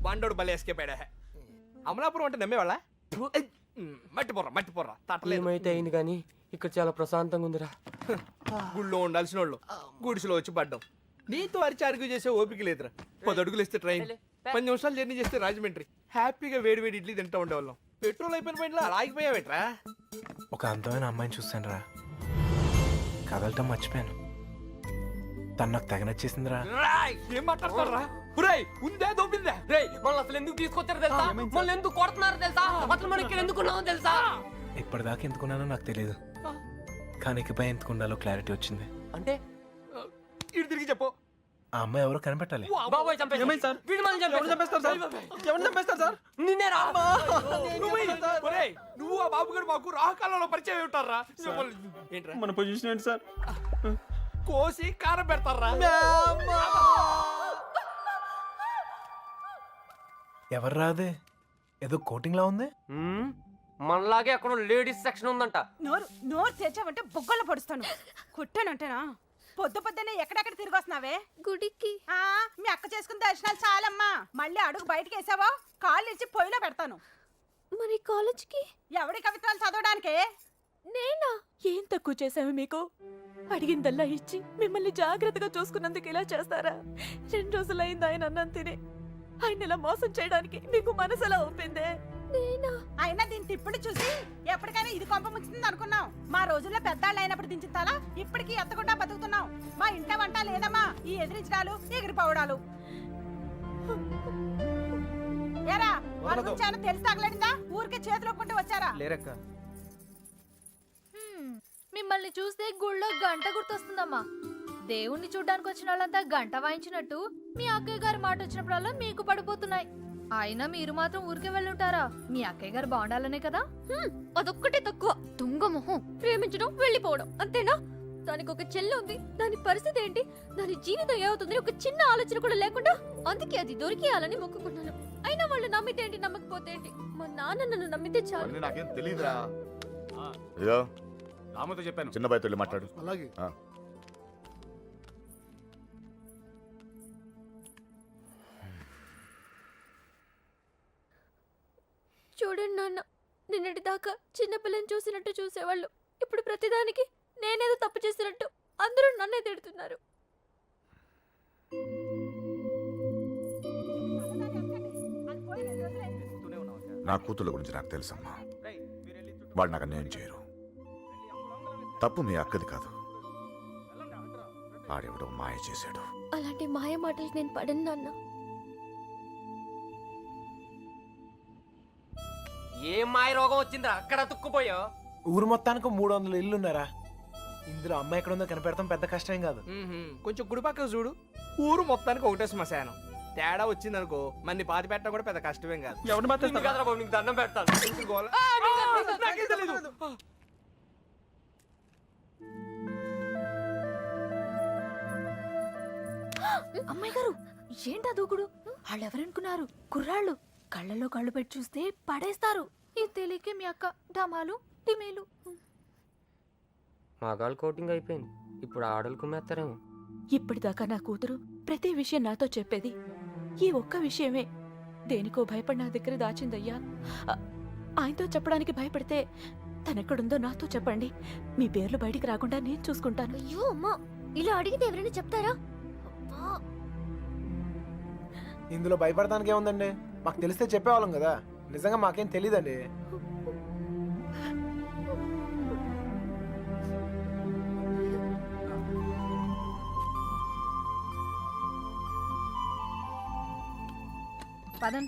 బండోడు బలి ఎస్కేపాడా. అమలాపురం అంటే నమ్మేవాళ్ళ? మట్టి పొర్రా తట్టలేదు. ఏమైతే అయింది కానీ ఇక్కడ చాలా ప్రశాంతంగా ఉందిరా. గుళ్ళో ఉండాల్సిన వాళ్ళు గుడిసెలో వచ్చి పడ్డాం. నీతో అరిచి అరుగు చేసే ఓపిక లేదురా. 10 అడుగులు ఇస్తే ట్రైన్, 10 నిమిషాలు జర్నీ చేస్తే రాజమండ్రి. హ్యాపీగా వేడి వేడి ఇడ్లీ తింటూ ఉండేవాళ్ళం. పెట్రోల్ అయిపోయిన పైన ఆగిపోయావేట్రా? ఒక అందమైన అమ్మాయిని చూస్తాను రా, కదలటం మర్చిపోయాను. తను నాకు తెగ నచ్చేసిందిరా. ఏం మాట్లాడతారా? ఉందే దొబ్బిందా? మనల్ని అసలు ఎందుకు తీసుకొచ్చారో తెలుసా? మనల్ని ఎందుకు కొడుతున్నారో తెలుసా? అసలు మనం ఇక్కడ ఎందుకు ఉన్నామో తెలుసా? ఇప్పటిదాకా ఎందుకున్నానో నాకు తెలియదు, కానీ ఇకపై ఎందుకు ఉండాలో క్లారిటీ వచ్చింది. అంటే ఇటు తిరిగి చెప్పు. ఆ అమ్మాయి ఎవరో కనిపెట్టాలి. బాబోయ్ చంపేస్తాడు. ఏమైంది సార్? వీడు మనల్ని చంపేస్తాడు. ఎవరు చంపేస్తారు సార్? నిన్నేరా? నువ్వు ఆ బాబు గారు మాకు రాహుకాలంలో పరిచయం ఉంటారా? ఏంట్రా మన పొజిషన్ ఏంటి సార్? కోసి కారం పెడతారా? ఎవరు రాదే, ఏదో కోటింగ్ లా ఉంది. మనలాగే అక్కడ లేడీస్ సెక్షన్ ఉందంట. నోరు తెచ్చావంటే బొగ్గల్లో పడుస్తాను. కొట్టానంటేనా? పొద్దున్నే ఎక్కడెక్కడ తిరిగి వస్తున్నావే? గుడికి. మీ అక్క చేసుకున్న దర్శనాలు చాలమ్మా. మళ్ళీ అడుగు బయటకు వేసావో కాళ్ళు ఇచ్చి పొయ్యిలో పెడతాను. మరి కాలేజ్కి ఎవడి కవిత్వాలు చదవడానికే? నేనా? ఏం తక్కువ చేశాము మీకు? అడిగిందల్లా ఇచ్చి మిమ్మల్ని జాగ్రత్తగా చూసుకున్నందుకు ఇలా చేస్తారా? 2 రోజులైంది ఆయన అన్నం తిని. ఆయన ఇలా మోసం చేయడానికి మీకు మనసు ఎలా ఒప్పిందే? నేనా? అయినా దీని తిప్పుడు చూసి ఎప్పటికైనా ఇది కొంప ముచ్చింది అనుకున్నాం. మా రోజుల్లో పెద్దాళ్ళు అయినప్పుడు దించిన తల ఇప్పటికీ ఎత్తకుండా బతుకుతున్నాం. మా ఇంట వంట లేదమ్మా, ఈ ఎదిరించడాలు ఎగిరిపోవడాలు. ఏరా వాళ్ళ గురించి ఏమైనా తెలిసి తగలడిందా? ఊరికే చేతులు ఒప్పుకుంటూ వచ్చారా? లేరక్క. మిమ్మల్ని చూస్తే గుళ్ళో గంట గుర్తొస్తుందమ్మా. దేవుణ్ణి చూడ్డానికి వచ్చిన వాళ్ళంతా గంట వాయించినట్టు మీ అక్కయ్య గారి మాట వచ్చినప్పుడల్లా మీకు పడిపోతున్నాయి. అయినా మీరు మాత్రం ఊరికే వెళ్ళుంటారా? మీ అక్కయ్య గారు బాగుండాలనే కదా. అదొక్కటే తక్కువ. తుంగ మొహం. ప్రేమించడం వెళ్ళిపోవడం అంతేనా? దానికి ఒక చెల్లి ఉంది. దాని పరిస్థితి ఏంటి, దాని జీవితం ఏమవుతుంది ఒక చిన్న ఆలోచన కూడా లేకుండా, అందుకే అది దొరికేయాలని మొక్కుకున్నాను. అయినా వాళ్ళు నమ్మితే ఏంటి, నమ్మకపోతే ఏంటి? మా నాన్న నన్ను నమ్మితే చాలు. నాకేం తెలియదురా. రామతో చెప్పాను, చిన్న బయట వెళ్ళి మాట్లాడు. అలాగే. చూడండి నాన్న, నిన్నటి దాకా చిన్నపిల్లని చూసినట్టు చూసేవాళ్ళు ఇప్పుడు ప్రతిదానికి నేనేదో తప్పు చేసినట్టు అందరూ నన్నే తిడుతున్నారు. నా కూతుళ్ళ గురించి నాకు తెలుసమ్మా. వాళ్ళు నాకు అన్యాయం చేయరు. తప్పు మీ అక్కది కాదు, ఆడెవడో మాయ చేశాడు. అలాంటి మాయ మాటలు నేను పడను నాన్న. ఏం మాయ రోగం వచ్చిందిరా అక్కడ తుక్కుపోయా? ఊరు మొత్తానికి 300 ఇల్లున్నారా. ఇందులో అమ్మాయి ఎక్కడ ఉందో కనిపెడతాం పెద్ద కష్టం కాదు. కొంచెం గుడి పక్కన చూడు, ఊరు మొత్తానికి ఒకటే శ్మశానం. తేడా వచ్చిందనుకో మన్ని పాతి పెట్టడం కూడా పెద్ద కష్టమేం కాదు. ఎవరిని మాట్లాడతారు? నీకు దండం పెడతాను. అమ్మాయి గారు, ఏంటా దూకుడు? వాళ్ళెవరనుకున్నారు? కుర్రాళ్ళు. కళ్ళల్లో కళ్ళు పెట్టి చూస్తే పడేస్తారు. ఈ తెలియకే మీ అక్క డమాలు టిమేలు. మగాళ్ళు కోటింగ్ అయిపోయింది, ఇప్పుడు ఆడలు కుమ్మేస్తారేమో. ఇప్పటిదాకా నా కూతురు ప్రతి విషయం నాతో చెప్పేది. ఈ ఒక్క విషయమే దేనికో భయపడి నా దగ్గర దాచిందయ్యా. ఆయనతో చెప్పడానికి భయపడితే తనెక్కడుందో నాతో చెప్పండి. మీ పేర్లు బయటికి రాకుండా నేను చూసుకుంటాను. అయ్యో అమ్మా, ఇలా అడిగితే ఎవరైనా చెప్తారా? ఇందులో భయపడటానికి ఏముందండి, మాకు తెలిస్తే చెప్పేవాళ్ళం కదా. నిజంగా మాకేం తెలీదండి.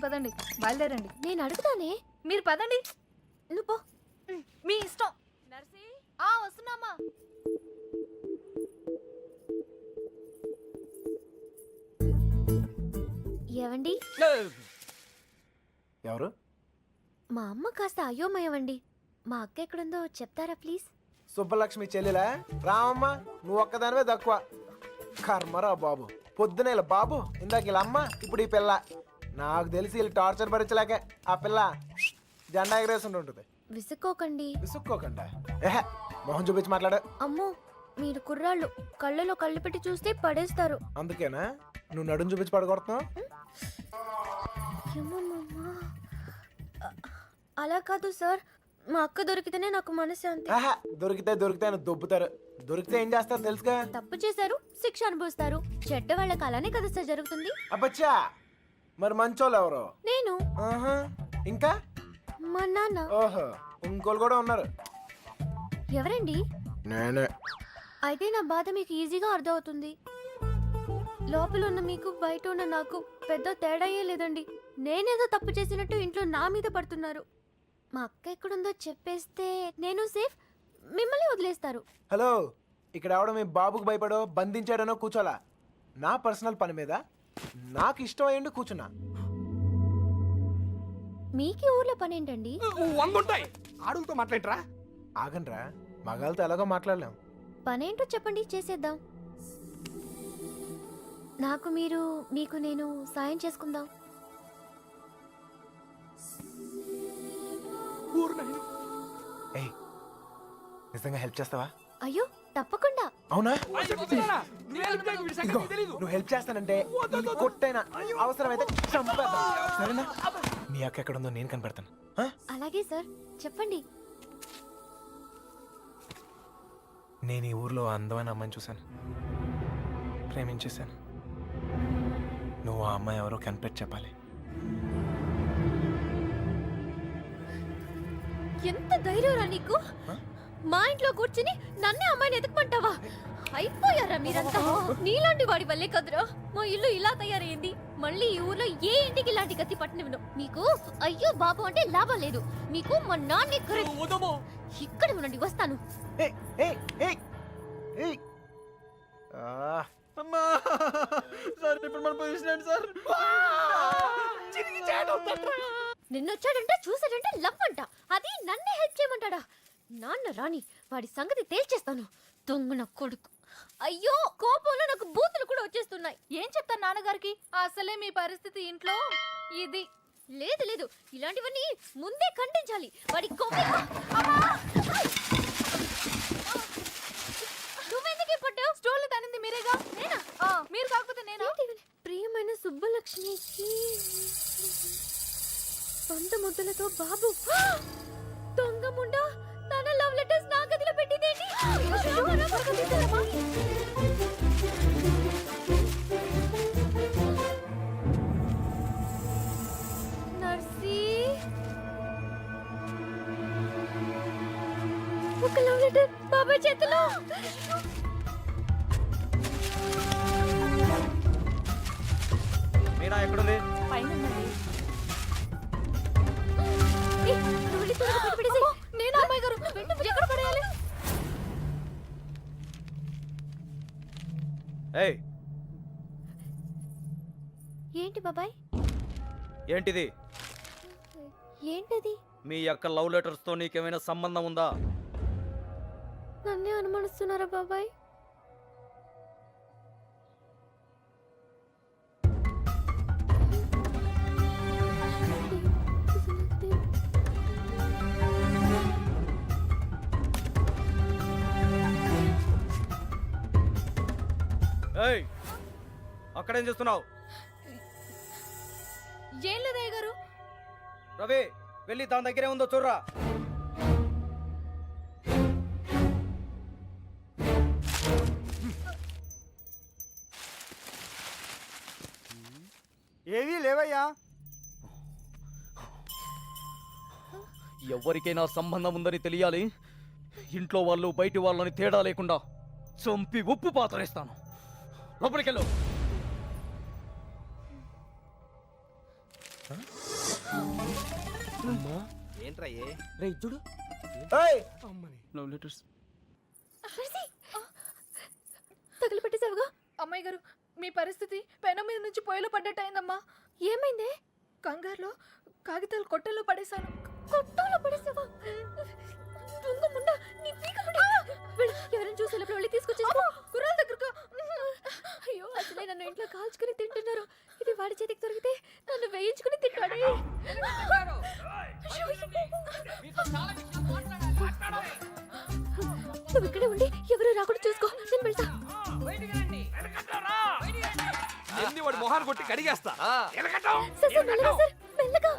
పదండి బయలుదేరండి. నేను అడుగుతానే, మీరు పదండి. నువ్వు పో, మీ ఇష్టం. నర్సి వస్తున్నామా? ఏవండి? ఎవరు? మా అమ్మ కాస్త అయోమయమండి. మా అక్క ఎక్కడుందో చెప్తారా ప్లీజ్? సుబ్బలక్ష్మి చెల్లెలా? రామమ్మ, నువ్వు ఒక్కదానివే తక్కువ. కర్మరా బాబు, పొద్దునే ఇలా బాబు, ఇందాక ఇలా అమ్మ, ఇప్పుడు ఈ పిల్ల. నాకు తెలిసి వీళ్ళు టార్చర్ భరించలేక ఆ పిల్ల జెండా ఎగరేస్తుంటుంది. విసుక్కోకండి. విసుక్కోకండి. ఏహే, మొహం చూపించి మాట్లాడు. అమ్మో, మీరు కుర్రాళ్ళు, కళ్ళలో కళ్ళు పెట్టి చూస్తే పడేస్తారు. అందుకేనా నువ్వు నడుం చూపించి పడగొడుతున్నావు? అలా కాదు సార్, మా అక్క దొరికితేనే నాకు మనశ్శాంతి. ఆహా దొరికితే అని దొబ్బుతారు. దొరికితే ఏం చేస్తారు తెలుసుగా? తప్పు చేశారు, శిక్ష అనుభవిస్తారు. చెడ్డ వాళ్ళకి అలానే కదా సార్ జరుగుతుంది. అబ్బచ్చా, మరి మంచోళ్ళు ఎవరు? నేను, ఆహా, ఇంకా మా నాన్న. ఓహో, ఇంకోళ్ళు కూడా ఉన్నారు. ఎవరండి? నేనే. అయితే నా బాధ మీకు ఈజీగా అర్థమవుతుంది. లోపల ఉన్న మీకు బయట ఉన్న నాకు పెద్ద తేడాయే లేదండి. నేనేదో తప్పు చేసినట్టు ఇంట్లో నా మీద పడుతున్నారు. మా అక్క ఎక్కడుందో చెప్పేస్తే నేను సేఫ్, మిమ్మల్ని వదిలేస్తారు. హలో, ఇక్కడ ఎవడో మీ బాబుకు భయపడో బంధించాడనో కూర్చోలా. నా పర్సనల్ పని మీద నాకు ఇష్టం అయ్యండి కూర్చున్నా. మీకు ఈ ఊర్లో పని ఏంటండి? 100 ఉంటాయి. ఆడుగుతో మాట్లాడరా? ఆగండ్రా, మగాళ్ళతో ఎలాగో మాట్లాడలేం. పనేంటో చెప్పండి, చేసేద్దాం. నాకు మీరు, మీకు నేను సాయం చేసుకుందాం. ఏయ్, నిజంగా హెల్ప్ చేస్తావా? అయ్యో తప్పకుండా. అవునా? ఇదిగో, నువ్వు హెల్ప్ చేస్తానంటే ఈ కొట్టైనా అవసరమైతే చంపేద్దాం. సరేనా? మీ అక్క ఎక్కడ ఉందో నేను కనిపెడతాను. ఆ? అలాగే సార్, చెప్పండి. నేను ఈ ఊర్లో అందమైన అమ్మాయిని చూశాను, ప్రేమించేశాను. నువ్వు ఆ అమ్మాయి ఎవరో కనిపెట్టి చెప్పాలి. ఎంత ధైర్యంరా నీకు? మా ఇంట్లో కూర్చుని నన్నే అమ్మాయిని ఎదుకుమంటావా? అయిపోయారా మీరంతా? నీలాంటి వాడి వల్లే కదురా మా ఇల్లు ఇలా తయారైంది. మళ్ళీ ఈ ఊర్లో ఏ ఇంటికి ఇలాంటి గతి పట్టనివ్వను. మీకు అయ్యో బాబు అంటే లాభం లేదు. మీకు మా నాన్నే ఇక్కడ ఉండండి, వస్తాను. ఏయ్, ఏయ్, ఏయ్, ఏయ్. అమ్మా సార్, ఇప్పుడు మన పొజిషన్ ఏంటి సార్? నిన్నొచ్చాడంటే చూసాడంటే లవ్ అంట. అది నన్నే హెల్ప్ చేయమంటాడా? నాన్న రాని వాడి సంగతి తేల్చేస్తాను. దొంగన కొడుకు. అయ్యో కోపంలో నాకు బూతులు కూడా వచ్చేస్తున్నాయి. ఏం చెప్తాను నాన్నగారికి? అసలే మీ పరిస్థితి ఇంట్లో ఇది. లేదు లేదు, ఇలాంటివన్నీ ముందే ఖండించాలి. వాడి కొవ్వు. నువ్వెందుకే పడ్డావు? స్టోర్లు తనింది మీరేగా. నేనా? మీరు కాకపోతే నేను. ప్రియమైన సుబ్బలక్ష్మికి సొంత ముద్దలతో బాబు. దొంగ ముండా, తన లవ్ లెటర్స్ నా గదిలో పెట్టిదేంటి? నర్సీ, ఒక లవ్ లెటర్ బాబాయ్ చేతిలో. మీనా ఎక్కడుంది? నేను అమ్మాయి గారు ఎక్కడ పడేయాలి? ఏయ్, ఏంటి బాబాయ్? ఏంటిది? ఏంటది? మీ యొక్క లవ్ లెటర్స్ తో నీకేమైనా సంబంధం ఉందా? నన్నే అనుమానిస్తున్నారా బాబాయ్? ఏయ్, అక్కడేం చేస్తున్నావు? ఏం లేదయ్య గారు. రవి, వెళ్ళి దాని దగ్గరే ఉందో చూడరా. ఏవీ లేవయ్యా. ఎవరికైనా సంబంధం ఉందని తెలియాలి. ఇంట్లో వాళ్ళు బయటి వాళ్ళని తేడా లేకుండా చంపి ఉప్పు పాతరేస్తాను. లోపలికెళ్ళు. ఏంట్రా చూడు, ఏయ్, లవ్ లెటర్స్. తగిలిపెట్టేసావుగా. అమ్మాయి గారు, మీ పరిస్థితి పెనం మీద నుంచి పొయ్యిలో పడ్డట్టు అయిందమ్మా. ఏమైందే? కంగారులో కాగితాలు కొట్టల్లో పడేశాను. కొట్టంలో పడేసావా? దొంగ ముండా, నీ పీక కూడా. వెళ్ళు, ఎవరైనా చూసి వెళ్ళి తీసుకొచ్చేసుకో. కుర్రాల దగ్గరకు. అయ్యో, అసలే నన్ను ఇంట్లో కాల్చుకుని తింటున్నారు. ఇది వాడి చేతికి దొరికితే నన్ను వేయించుకుని తింటాడే. నువ్వు ఇక్కడే ఉండి ఎవరు రాకుండా చూసుకో, నేను వెళ్తా. ఎన్ని వాడి మొహాన్ని కొట్టి కడిగేస్తా. సార్, సార్, మెల్లగా సార్. మెల్లగా.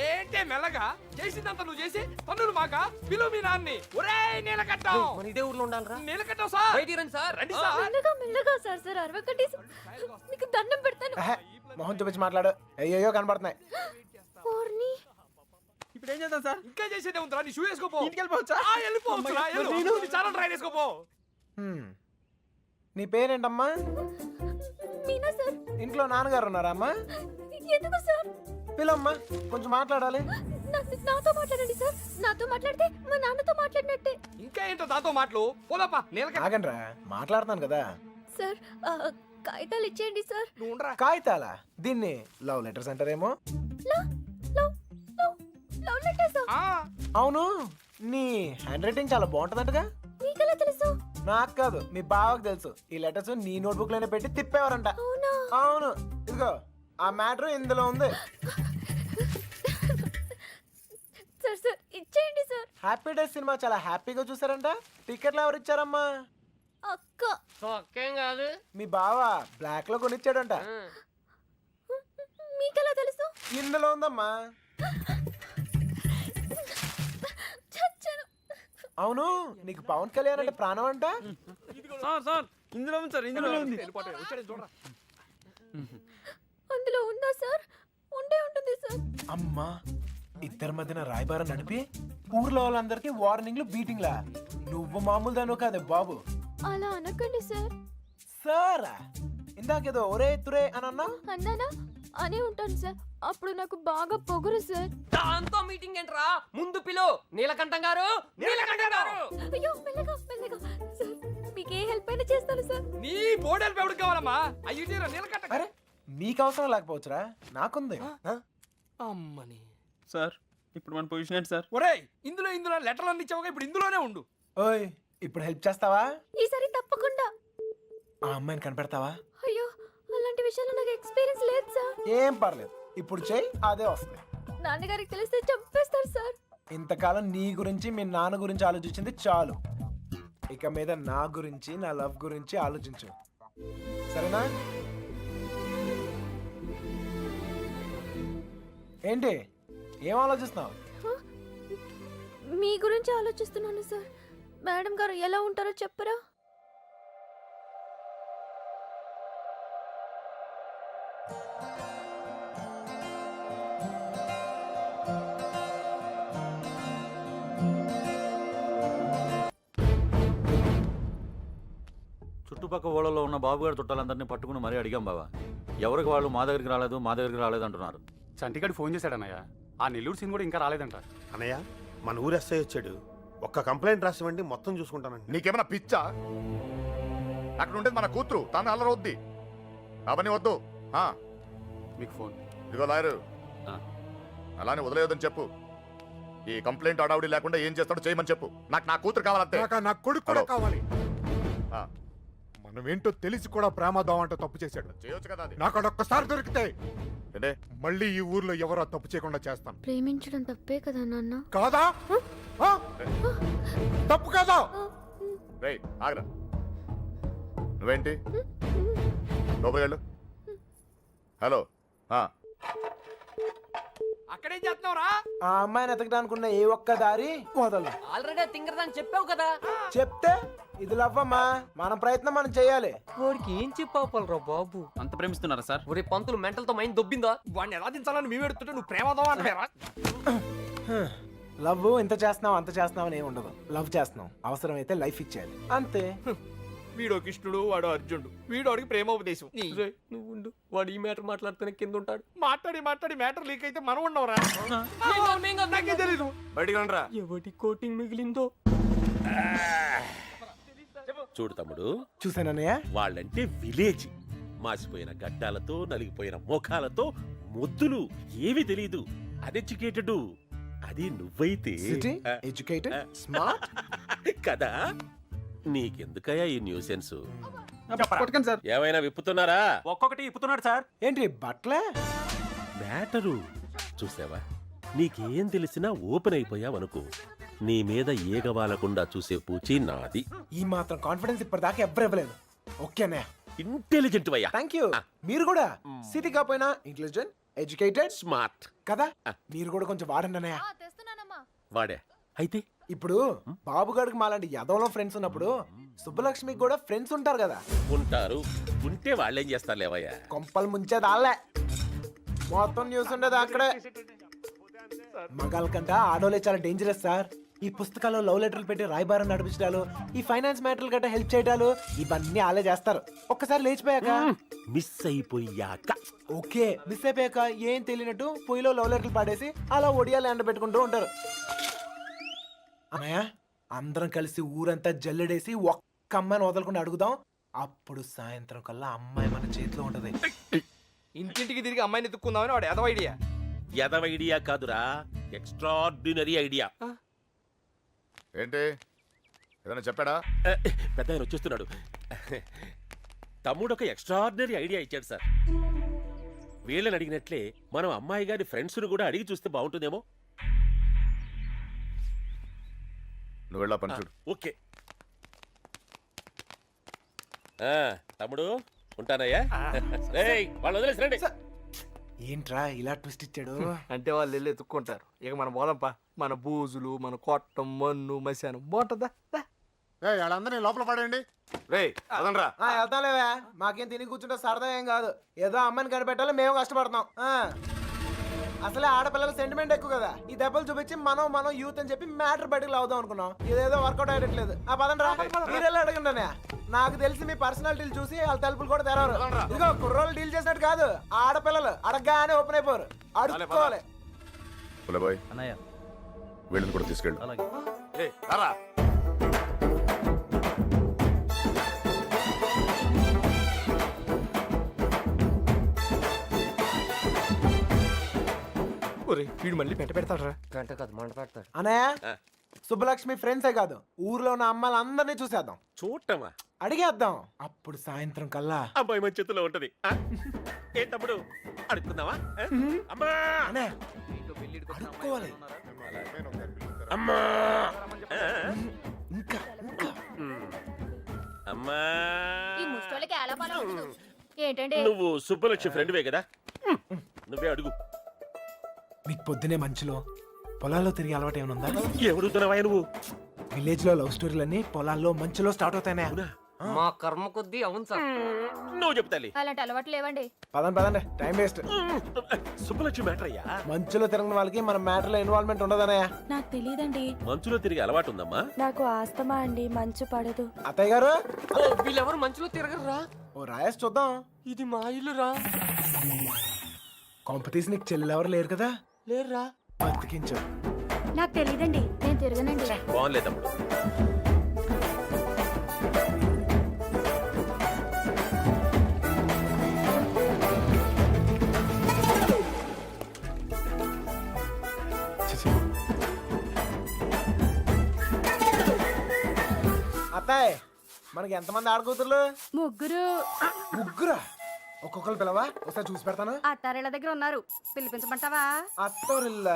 ఏంటే మెల్లగా చేసిందంత నువ్వు చేసి పన్నులు మాక పిలువు మీ నాన్ని. ఒరేయ్ నీలకట్టం, మన ఇదే ఊర్లో ఉండాలిరా. నీలకట్టం సార్, బయటికి రండి సార్. రండి సార్. మెల్లగా మెల్లగా సార్ సార్ అరవకండి సార్. మీకు దండం పెడతాను. ఎహె, మొహం చూపించి మాట్లాడు. అయ్యో కనబడుతున్నాయి. ఓర్ని. ఇప్పుడు ఏం చేద్దాం సార్? ఇంకా చేసేదే ఉందిరా, నీ షూ వేసుకోపో. ఇంటికి వెళ్ళిపోవచ్చా? వెళ్ళిపోవచ్చురా, వెళ్ళు. చాలా ట్రై చేసుకోపో. నీ పేరేంటమ్మా? మీనా సార్. ఇంట్లో నాన్నగారు ఉన్నారా అమ్మా? ఎందుకు సార్? పిల్లమ్మా, కొంచెం మాట్లాడాలి. నాతో మాట్లాడండి సార్. నాతో మాట్లాడితే మా నాన్నతో మాట్లాడినట్టే. ఇంకా ఏంటో దాంతో మాటలు పోదాపా. నీలకట్ట ఆగండ్రా, మాట్లాడుతున్నాను కదా. సార్ కాగితాలు ఇచ్చేయండి సార్. నువ్వు ఉండరా. కాగితాలా? దీన్ని లవ్ లెటర్స్ అంటారేమో. Love love love love letters. ఆ, అవును, నీ హ్యాండ్ రైటింగ్ చాలా బాగుంటుందంటగా. మీకెలా తెలుసు? నాకు కాదు, మీ బావకు తెలుసు. ఈ లెటర్స్ నీ నోట్బుక్ లోనే పెట్టి తిప్పేవారంట. అవునా? అవును, ఇదిగో ఆ మ్యాటర్ ఇందులో ఉంది. సార్ సార్ ఇచ్చేయండి సార్. హ్యాపీ డేస్ సినిమా చాలా హ్యాపీగా చూసారంట. టికెట్లు ఎవరు ఇచ్చారమ్మా? అక్క. ఒక్కేం కాదు. మీ బావ బ్లాక్ లో కొనిచ్చాడంట. మీకెలా తెలుసు? ఇందులో ఉందమ్మా. చచ్చాను. అవును, నీకు పవన్ కళ్యాణ్ అంటే ప్రాణం అంట. వెళ్ళిపోతాయి. వచ్చాడు చూడరా. అందులో ఉందా సార్? ఉండే ఉంటుంది సార్. అమ్మా, ఇద్దరి మధ్యన రాయబారం నడిపి ఊర్లో వాళ్ళందరికీ వార్నింగ్లు బీటింగ్లా. నువ్వు మామూలు దాను కాదే బాబు. అలా అనకండి సార్. సారా, ఇందాకేదో ఒరే తురే అని అన్నా. అన్నానా? అనే ఉంటాను సార్. అప్పుడు నాకు బాగా పొగరు సార్. దాంతో మీటింగ్ ఏంట్రా? ముందు పిలు. నీలకంఠం గారు, నీలకంఠం గారు. అయ్యో మెల్లగా మెల్లగా సార్. మీకు ఏ హెల్ప్ అయినా చేస్తాను సార్. నీ బోడెల్ పెవడికి కావాలమ్మా? అయ్యి నీలకట్ట. అరే, మీకు అవసరం లేకపోవచ్చురా, నాకుంది. అమ్మని. సార్ ఇప్పుడు మన పొజిషన్ ఏంటి సార్? ఒరేయ్, ఇందులో లెటర్లు అన్ని ఇచ్చావుగా, ఇప్పుడు ఇందులోనే ఉండు. ఓయ్, ఇప్పుడు హెల్ప్ చేస్తావా? ఈసారి తప్పకుండా. ఆ అమ్మాయిని కనిపెడతావా? అయ్యో అలాంటి విషయాలు నాకు ఎక్స్పీరియన్స్ లేదు సార్. ఏం పర్లేదు, ఇప్పుడు చెయ్యి, అదే వస్తుంది. నాన్నగారికి తెలిస్తే చంపేస్తారు సార్. ఇంతకాలం నీ గురించి మీ నాన్న గురించి ఆలోచించింది చాలు. ఇక మీద నా గురించి, నా లవ్ గురించి ఆలోచించు, సరేనా? ఏంటి, ఏం ఆలోచిస్తున్నావు? మీ గురించి ఆలోచిస్తున్నాను సార్. మేడం గారు ఎలా ఉంటారో చెప్పరా? చుట్టుపక్క ఊళ్ళలో ఉన్న బాబుగారి చుట్టాలందరినీ పట్టుకుని మరీ అడిగాం బావా. ఎవరికి వాళ్ళు మా దగ్గరికి రాలేదు అంటున్నారు. చంటిగాడు ఫోన్ చేశాడన్నయ్య. ఆ నెల్లూరు సీన్ కూడా ఇంకా రాలేదంట. అన్నయ్య, మన ఊరు ఎస్ఐ వచ్చాడు. ఒక్క కంప్లైంట్ రాసివ్వండి, మొత్తం చూసుకుంటానండి. నీకేమైనా పిచ్చా? అక్కడ ఉండేది మన కూతురు, తాను అల్లరవుద్ది. అవన్నీ వద్దు. మీకు ఫోన్. ఇదిగో లాయరు, అలానే వదిలేయొద్దని చెప్పు. ఈ కంప్లైంట్ అడావుడి లేకుండా ఏం చేస్తాడో చేయమని చెప్పు. నాకు నా కూతురు కావాలంతే. నా కొడుకు కూడా కావాలి. ఆ, మనమేంటో తెలిసి కూడా ప్రేమదాం అంటూ తప్పు చేశాడు. చేయొచ్చు కదా అది. నాకు అదొక్కసారి దొరికితే ఏంటే? మళ్ళీ ఈ ఊర్లో ఎవరో తప్పు చేయకుండా చేస్తాను. ప్రేమించడం తప్పే కదా నాన్న? కాదా? ఆ? తప్పు కాదా? రేయ్, ఆగరా. నువ్వేంటి లోపలికి వెళ్ళు. హలో, అక్కడేం చేస్తున్నావురా? ఆ అమ్మాయిని ఎతకడానికి ఉన్న ఏ ఒక్క దారి వదలు. ఆల్రెడీ తింగరదని చెప్పావు కదా. చెప్తే ఇది లవ్వమ్మా, మన ప్రయత్నం మనం చేయాలి. వాడికి ఏం చెప్పావురా బాబు? అంత ప్రేమిస్తున్నారా సార్? ఒరే పంతులు మెంటల్తో మైండ్ దొబ్బిందా? వాడిని ఎలా దించాలని మేము ఎడుతుంటే నువ్వు ప్రేమదో అంటారా? లవ్ ఇంత చేస్తున్నావు అంత చేస్తున్నావు అని ఏమి ఉండదు. లవ్ చేస్తున్నావు, అవసరమైతే లైఫ్ ఇచ్చేయాలి, అంతే. వీడో కృష్ణుడు, వాడో అర్జునుడు. వీడు వాడికి ప్రేమోపదేశం. రేయ్, నువ్వు ఉండు. వాడు ఈ మ్యాటర్ మాట్లాడుతూనే కింద ఉంటాడు. మాట్లాడి మ్యాటర్ లీక్ అయితే మనం ఉండవరా? నాకే తెలీదు. బయటికి రండిరా. ఎవడి కోటింగ్ మిగిలిందో. చూడు తమ్ముడు, చూసానన్నయ్య, వాళ్ళంటే విలేజ్. మాసిపోయిన గడ్డాలతో, నలిగిపోయిన ముఖాలతో, ముద్దులు, ఏమీ తెలీదు. అన్ఎడ్యుకేటెడ్. అది నువ్వైతే ఎడ్యుకేటెడ్, స్మార్ట్ కదా. నీకెందుకయ్యా ఈ న్యూసెన్స్? సార్. ఏమైనా విప్పుతున్నారా? ఒక్కొక్కటి ఇప్పుతున్నాడు సార్. ఏంటి బట్లే? మ్యాటరు చూసావా? నీకేం తెలిసినా ఓపెన్ అయిపోయావనుకో, నీ మీద ఏగవాలకుండా చూసే పూచి నాది. ఈ మాత్రం కాన్ఫిడెన్స్ ఇప్పటిదాకా ఎవ్వరు ఇవ్వలేదు. ఓకేనే, ఇంటెలిజెంట్ అయ్యా. Thank you. మీరు కూడా సిటీ కాపోయినా ఇంటెలిజెంట్, ఎడ్యుకేటెడ్, స్మార్ట్ కదా? మీరు కూడా కొంచెం వాడండి అన్నయ్య. తెస్తున్నానమ్మా. వాడే అయితే ఇప్పుడు బాబు గారికి మాలాంటి యదవలో ఫ్రెండ్స్ ఉన్నప్పుడు సుబ్బలక్ష్మికి కూడా ఫ్రెండ్స్ ఉంటారు కదా. ఉంటారు, ఉంటే వాళ్ళేం చేస్తారు లేవయ్యా. కొంపలు ముంచేది ఆళ్ళే. మొత్తం న్యూస్ ఉండేది అక్కడే. మగాళ్ళ కంటే ఆడోళ్ళే చాలా డేంజరస్ సార్. ఈ పుస్తకాల్లో లవ్ లెటర్లు పెట్టి రాయబారం నడిపించడాలు, ఈ ఫైనాన్స్ మ్యాటర్లు గట్రా హెల్ప్ చేయడాలు, ఇవన్నీ ఆలే చేస్తారు. ఒక్కసారి లేచిపోయాక మిస్ అయిపోయాక ఓకే, మిస్ అయిపోయాక ఏం తెలియనట్టు పొయ్యిలో లవ్ లెటర్లు పాడేసి అలా ఒడియాలు ఎండ పెట్టుకుంటూ ఉంటారు. అన్నయ్య, అందరం కలిసి ఊరంతా జల్లెడేసి ఒక్క అమ్మాయిని వదలకుండా అడుగుదాం. అప్పుడు సాయంత్రం కల్లా అమ్మాయి మన చేతిలో ఉంటది. ఇంటింటికి తిరిగి అమ్మాయిని ఎత్తుక్కుందామని వాడు ఎదవ ఐడియా. ఎదవ ఐడియా కాదురా, ఎక్స్ట్రాడినరీ ఐడియా. ఏంటి ఏదైనా చెప్పాడా? పెద్ద ఆయన వచ్చేస్తున్నాడు. తమ్ముడు ఒక ఎక్స్ట్రాడినరీ ఐడియా ఇచ్చాడు సార్. వీళ్ళని అడిగినట్లే మనం అమ్మాయి గారి ఫ్రెండ్స్ను కూడా అడిగి చూస్తే బాగుంటుందేమో. నువ్వు వెళ్ళా పని చూడు. ఓకే తమ్ముడు, ఉంటానయ్యా. వాళ్ళు వదిలేసి రండి. ఏంట్రా ఇలా ట్విస్ట్ ఇచ్చాడు? అంటే వాళ్ళు వెళ్ళి ఎత్తుక్కుంటారు. ఇక మన పోదంపా, మన బూజులు, మన కొట్టం, మన్ను, మశానం బాగుంటుందా? వాళ్ళందరినీ లోపల పడండి. వెళ్తాలేవా, మాకేం తిని కూర్చుంటే సరదా ఏం కాదు. ఏదో అమ్మాయిని కనిపెట్టాలి, మేము కష్టపడతాం. అసలే ఆడపిల్లల సెంటిమెంట్ ఎక్కువ కదా. ఈ దెబ్బలు చూపించి మనం యూత్ అని చెప్పి మ్యాటర్ బయటకు లావుదాం అనుకున్నాం. ఇదేదో వర్కౌట్ అయ్యట్లేదు. పదండ్రా, మీరెళ్ళి అడగండి. నాకు తెలిసి మీ పర్సనాలిటీలు చూసి వాళ్ళ తలుపులు కూడా తెరవరు. ఇదిగో కుర్రోళ్ళు డీల్ చేసినట్టు కాదు, ఆడపిల్లలు అడగగానే ఓపెన్ అయిపోరు. అడుక్కోవాలి. పులబాయ్ వీళ్ళని కూడా తీసుకెళ్ళు. వీడు మళ్ళీ పెట్ట పెడతాడ్రా. గంట కాదు, మంట పెడతాడు. అన్నయ్య, సుబ్బలక్ష్మి ఫ్రెండ్సే కాదు, ఊర్లో ఉన్న అమ్మాయిలందరినీ చూసేద్దాం. చూడటమా? అడిగేద్దాం. అప్పుడు సాయంత్రం కల్లా అమ్మాయి మన చేతిలో ఉంటది. ఏ తమ్ముడు, అడుగుతున్నావా? అమ్మా అడుక్కోవాలి. అమ్మా ఇంకా అమ్మా. ఈ ముష్టోళ్ళకి ఎలా పని ఉండదు. ఏంటండి? నువ్వు సుబ్బలక్ష్మి ఫ్రెండ్వే కదా, నువ్వే అడుగు. మీకు పొద్దునే మంచులో పొలాల్లో తిరిగి అలవాటు ఏమైనా ఉందా? ఎవడుతున్నావా నువ్వు? విలేజ్ లో లవ్ స్టోరీలన్నీ పొలాల్లో మంచులో స్టార్ట్ అవుతాయి. మా కర్మ కొద్దీ అవును సార్. నువ్వు చెప్తాలి. అలాంటి అలవాట్లు లేవండి. పదండి, టైం వేస్ట్. సుబ్బలక్ష్మి మ్యాటర్ అయ్యా. మంచులో తిరిగిన వాళ్ళకి మన మ్యాటర్ లో ఇన్వాల్వ్మెంట్ ఉండదన్నయ్య. నాకు తెలియదండి. మంచులో తిరిగి అలవాటు ఉందమ్మా. నాకు ఆస్తమా అండి, మంచు పడదు. అత్తయ్య గారు, వీళ్ళెవరు మంచులో తిరగరా? ఓ రాయేసి చూద్దాం. ఇది మా ఇల్లురా. కాంపిటీషన్ నీకు చెల్లెలు ఎవరు లేరు కదా? లేరురా. బతికించు. నాకు తెలియదండి, నేను తిరగనండి. బాగుంది తమ్ముడు. అత్తాయ్, మనకి ఎంతమంది ఆడకూతుర్లు? ముగ్గురా? ఒక్కొక్కరు పిలవా, ఒకసారి చూసి పెడతాను. అత్తారేళ్ళ దగ్గర ఉన్నారు, పిలిపించమంటావా? అత్తోరిల్లా.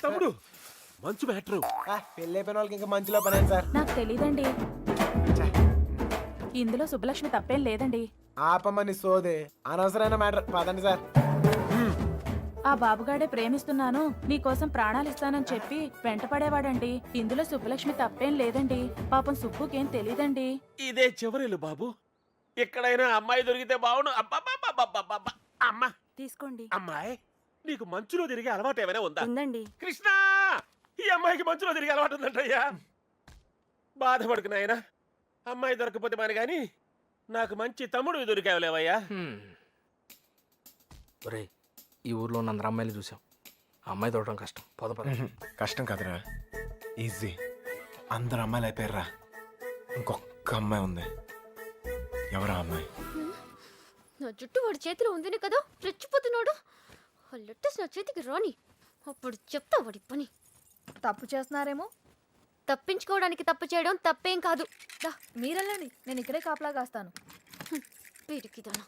తమ్ముడు, మంచు మ్యాటర్. పెళ్ళి అయిపోయిన వాళ్ళకి ఇంకా మంచులో పని సార్. నాకు తెలియదండి. ఇందులో సుబ్బలక్ష్మి తప్పేం లేదండి. ఆపమని సోదే, అనవసరమైన మ్యాటర్. పదండి సార్. ఆ బాబుగాడే ప్రేమిస్తున్నాను, నీకోసం ప్రాణాలు ఇస్తానని చెప్పి వెంట పడేవాడండి. ఇందులో సుబ్బలక్ష్మి తప్పేం లేదండి. పాపం సుబ్బుకేం తెలీదండి. ఇదే చివరిలు బాబు. ఎక్కడైనా అమ్మాయి దొరికితే బావును. అమ్మా తీసుకోండి. అమ్మాయి, నీకు మంచులో తిరిగే అలవాటు ఏమైనా ఉందా? ఉందండి. కృష్ణ, ఈ అమ్మాయికి మంచులో తిరిగే అలవాటు ఉందంటయ్యా. బాధపడుకు నాయనా, అమ్మాయి దొరకపోతే మాని గాని నాకు మంచి తమ్ముడు దొరికావులేవయ్యా. ఒరేయ్, ఈ ఊర్లో ఉన్న అందరు అమ్మాయిలు చూసాం. అమ్మాయి దొరకడం కష్టం. పద. కష్టం కదరా, ఈజీ. అందరు అమ్మాయిలు అయిపోయారా, ఇంకొక అమ్మాయి ఉంది. ఎవరా అమ్మాయి? నా జుట్టు వాడి చేతిలో ఉందినే కదా రెచ్చిపోతున్నాడు. ఆ లెట్టర్స్ నా చేతికి రాని, అప్పుడు చెప్తా వాడి పని. తప్పు చేస్తున్నారేమో. తప్పించుకోవడానికి తప్పు చేయడం తప్పేం కాదు. మీరెళ్ళండి, నేను ఇక్కడే కాపలా కాస్తాను. వీడికి దానా